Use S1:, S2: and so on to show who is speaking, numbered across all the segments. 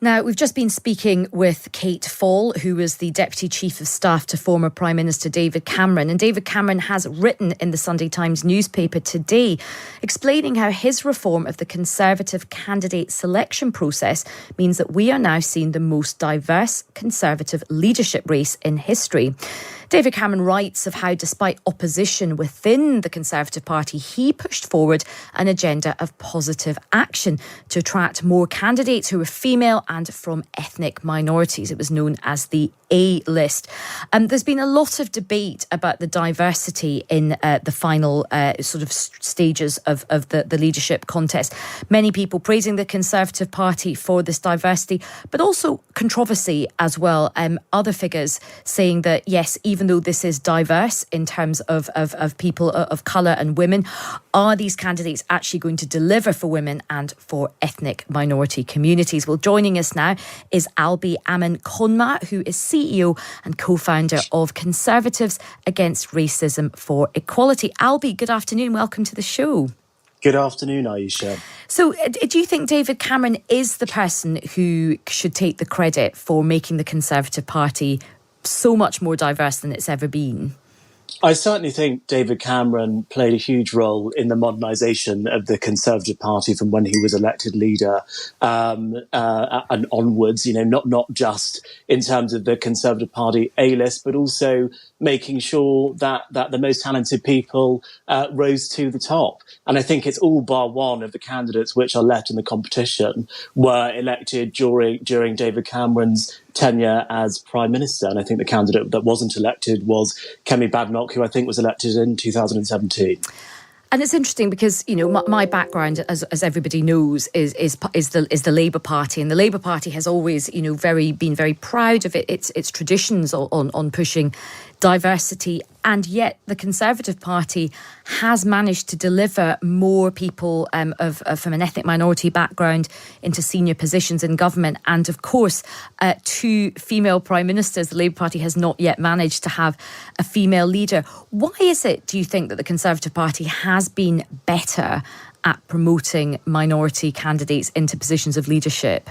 S1: Now, we've just been speaking with Kate Fall, who was the Deputy Chief of Staff to former Prime Minister David Cameron. And David Cameron has written in the Sunday Times newspaper today, explaining how his reform of the Conservative candidate selection process means that we are now seeing the most diverse Conservative leadership race in history. David Cameron writes of how, despite opposition within the Conservative Party, he pushed forward an agenda of positive action to attract more candidates who were female and from ethnic minorities. It was known as the A-list. There's been a lot of debate about the diversity in the final sort of stages of the leadership contest. Many people praising the Conservative Party for this diversity, but also controversy as well. Other figures saying that, yes, even though this is diverse in terms of people of colour and women, are these candidates actually going to deliver for women and for ethnic minority communities? Well, joining us now is Albie Amankona, who is CEO and co-founder of Conservatives Against Racism for Equality. Albie, good afternoon. Welcome to the show.
S2: Good afternoon, Ayesha.
S1: So do you think David Cameron is the person who should take the credit for making the Conservative Party so much more diverse than it's ever been?
S2: I certainly think David Cameron played a huge role in the modernisation of the Conservative Party from when he was elected leader and onwards, you know, not just in terms of the Conservative Party A-list, but also making sure that the most talented people rose to the top. And I think it's all bar one of the candidates which are left in the competition were elected during David Cameron's tenure as Prime Minister. And I think the candidate that wasn't elected was Kemi Badenoch, who I think was elected in 2017.
S1: And it's interesting because, you know, my background, as everybody knows, is the Labour Party, and the Labour Party has always, you know, been very proud of its traditions on pushing diversity, and yet the Conservative Party has managed to deliver more people from an ethnic minority background into senior positions in government, and of course 2 female prime ministers. The Labour Party has not yet managed to have a female leader. Why is it, do you think, that the Conservative Party has been better at promoting minority candidates into positions of leadership?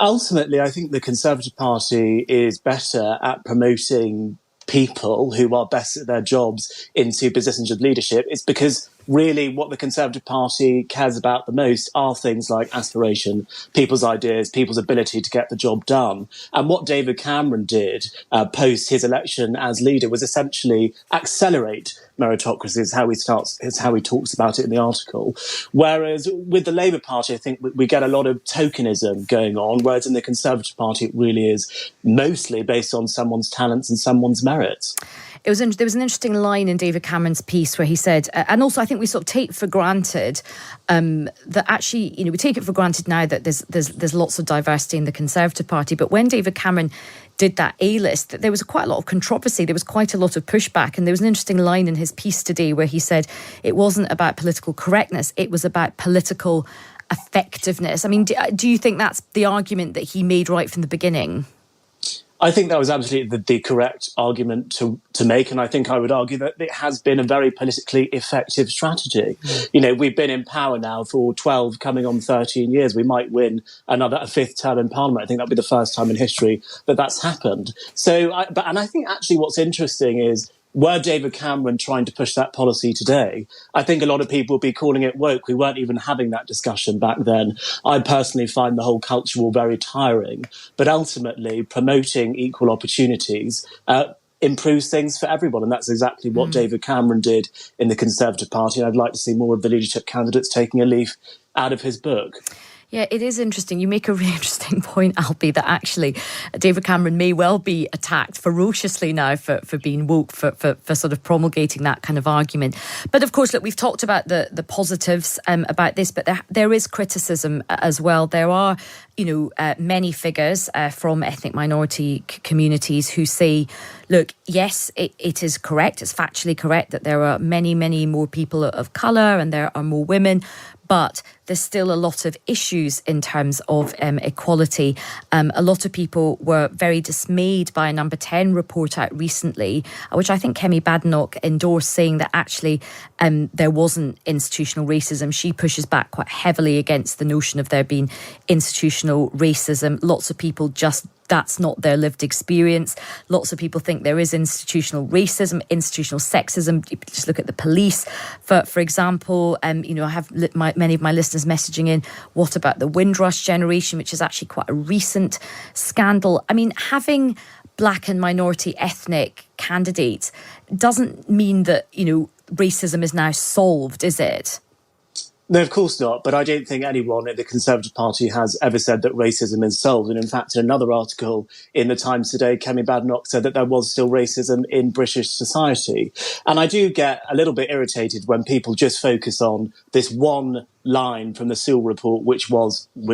S2: Ultimately, I think the Conservative Party is better at promoting people who are best at their jobs into positions of leadership. It's because really what the Conservative Party cares about the most are things like aspiration, people's ideas, people's ability to get the job done. And what David Cameron did post his election as leader was essentially accelerate meritocracy, is how he talks about it in the article. Whereas with the Labour Party, I think we get a lot of tokenism going on, whereas in the Conservative Party, it really is mostly based on someone's talents and someone's merits.
S1: There was an interesting line in David Cameron's piece where he said, and also I think we sort of take for granted that actually, you know, we take it for granted now that there's lots of diversity in the Conservative Party. But when David Cameron did that A-list, there was quite a lot of controversy. There was quite a lot of pushback. And there was an interesting line in his piece today where he said it wasn't about political correctness, it was about political effectiveness. I mean, do you think that's the argument that he made right from the beginning?
S2: I think that was absolutely the correct argument to make. And I think I would argue that it has been a very politically effective strategy. You know, we've been in power now for 12, coming on 13 years. We might win a 5th term in Parliament. I think that'll be the first time in history that that's happened. So, I think actually what's interesting is, were David Cameron trying to push that policy today, I think a lot of people would be calling it woke. We weren't even having that discussion back then. I personally find the whole culture war very tiring. But ultimately, promoting equal opportunities improves things for everyone. And that's exactly what David Cameron did in the Conservative Party. And I'd like to see more of the leadership candidates taking a leaf out of his book.
S1: Yeah, it is interesting. You make a really interesting point, Albie, that actually David Cameron may well be attacked ferociously now for being woke, for sort of promulgating that kind of argument. But of course, look, we've talked about the positives about this, but there is criticism as well. There are, you know, many figures from ethnic minority communities who say, look, yes, it is correct, it's factually correct that there are many, many more people of colour and there are more women, but there's still a lot of issues in terms of equality. A lot of people were very dismayed by a Number 10 report out recently, which I think Kemi Badenoch endorsed, saying that actually there wasn't institutional racism. She pushes back quite heavily against the notion of there being institutional racism. Lots of people that's not their lived experience. Lots of people think there is institutional racism, institutional sexism. You just look at the police, for example. I have many of my listeners messaging in, what about the Windrush generation, which is actually quite a recent scandal. I mean, having black and minority ethnic candidates doesn't mean that, racism is now solved, is it?
S2: No, of course not. But I don't think anyone at the Conservative Party has ever said that racism is solved. And in fact, in another article in the Times today, Kemi Badenoch said that there was still racism in British society. And I do get a little bit irritated when people just focus on this one line from the Sewell report, which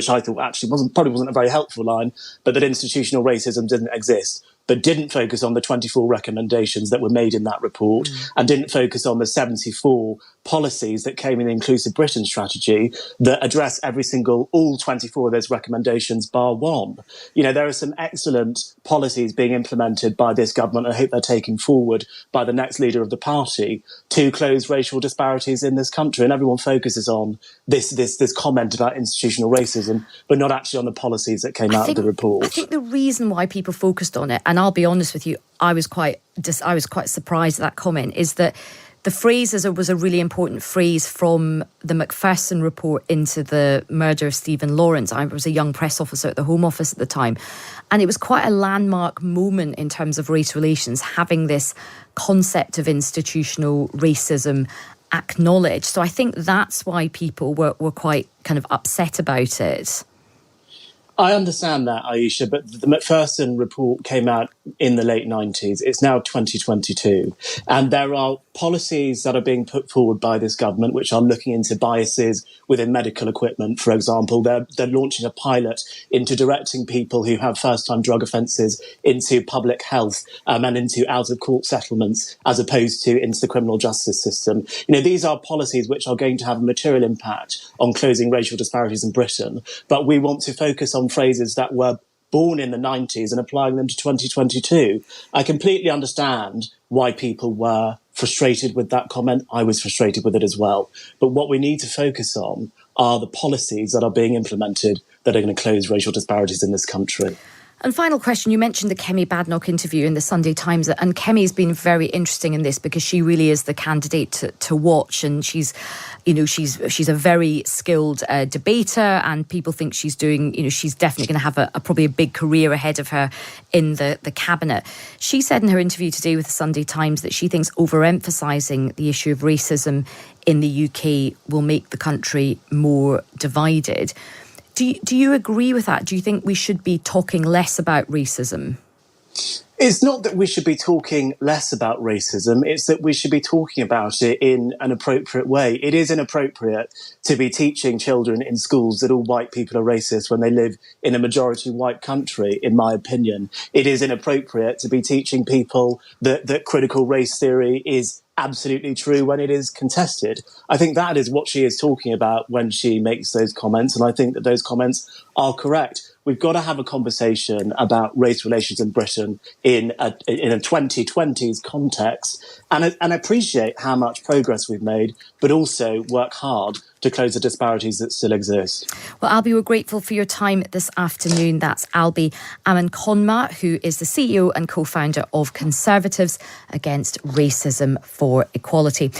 S2: I thought actually probably wasn't a very helpful line, but that institutional racism didn't exist, but didn't focus on the 24 recommendations that were made in that report, and didn't focus on the 74 policies that came in the Inclusive Britain strategy that address all 24 of those recommendations bar one. There are some excellent policies being implemented by this government. I hope they're taken forward by the next leader of the party to close racial disparities in this country. And everyone focuses on this comment about institutional racism, but not actually on the policies that came out of the report.
S1: I think the reason why people focused on it, and I'll be honest with you, I was quite surprised at that comment, is that the phrase was a really important phrase from the Macpherson report into the murder of Stephen Lawrence. I was a young press officer at the Home Office at the time, and it was quite a landmark moment in terms of race relations, having this concept of institutional racism acknowledged. So I think that's why people were quite kind of upset about it.
S2: I understand that, Ayesha, but the Macpherson report came out in the late 90s. It's now 2022. And there are policies that are being put forward by this government which are looking into biases within medical equipment, for example. They're launching a pilot into directing people who have first-time drug offences into public health and into out-of-court settlements as opposed to into the criminal justice system. These are policies which are going to have a material impact on closing racial disparities in Britain, but we want to focus on phrases that were born in the 90s and applying them to 2022. I completely understand why people were frustrated with that comment. I was frustrated with it as well. But what we need to focus on are the policies that are being implemented that are going to close racial disparities in this country.
S1: And final question, you mentioned the Kemi Badenoch interview in the Sunday Times, and Kemi's been very interesting in this because she really is the candidate to watch, and she's a very skilled debater, and people think she's doing, she's definitely going to have probably a big career ahead of her in the cabinet. She said in her interview today with the Sunday Times that she thinks overemphasising the issue of racism in the UK will make the country more divided. Do you agree with that? Do you think we should be talking less about racism?
S2: It's not that we should be talking less about racism, it's that we should be talking about it in an appropriate way. It is inappropriate to be teaching children in schools that all white people are racist when they live in a majority white country, in my opinion. It is inappropriate to be teaching people that critical race theory is absolutely true when it is contested. I think that is what she is talking about when she makes those comments, and I think that those comments are correct. We've got to have a conversation about race relations in Britain in a 2020s context and appreciate how much progress we've made, but also work hard to close the disparities that still exist.
S1: Well, Albie, we're grateful for your time this afternoon. That's Albie Amankona, who is the CEO and co-founder of Conservatives Against Racism for Equality.